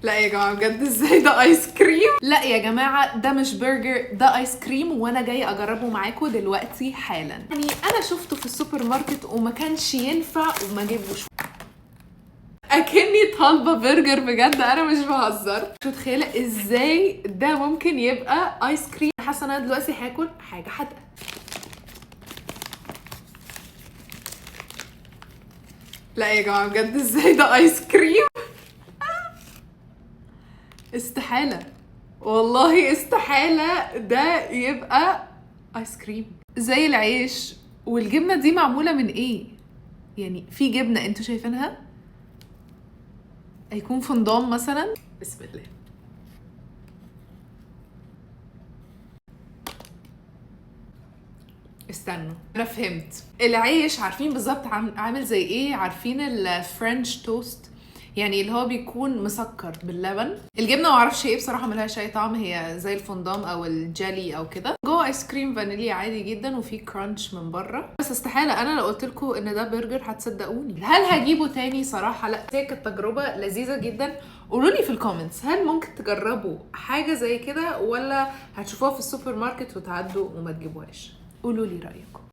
لا يا جماعه بجد ازاي ده ايس كريم؟ لا يا جماعه ده مش برجر، ده ايس كريم، وانا جايه اجربه معاكم دلوقتي حالا. يعني انا شفته في السوبر ماركت وما كانش ينفع وما جيبوش، اكني طالبه برجر بجد، انا مش بهزر. مش متخيله ازاي ده ممكن يبقى ايس كريم. حاسه انا دلوقتي هاكل حاجه حادقه. لا يا جماعه بجد ازاي ده ايس كريم؟ استحاله، والله استحاله ده يبقى ايس كريم. زي العيش. والجبنه دي معموله من ايه؟ يعني في جبنه انتوا شايفينها؟ هيكون فندام مثلا. بسم الله. استنوا، انا فهمت. العيش عارفين بالظبط عامل زي ايه؟ عارفين الفرنش توست؟ يعني اللي هو بيكون مسكر باللبن. الجبنه ما اعرفش ايه بصراحه، ملهاش اي طعم، هي زي الفندام او الجيلي او كده. جوه ايس كريم فانيليا عادي جدا وفي كرانش من بره. بس استحاله انا لو قلت لكم ان ده برجر هتصدقوني. هل هجيبه تاني؟ صراحه لا، هي كانت تجربه لذيذه جدا. قولوا لي في الكومنتس، هل ممكن تجربوا حاجه زي كده ولا هتشوفوها في السوبر ماركت وتعدوا وما تجيبوهاش؟ قولوا لي رايكم.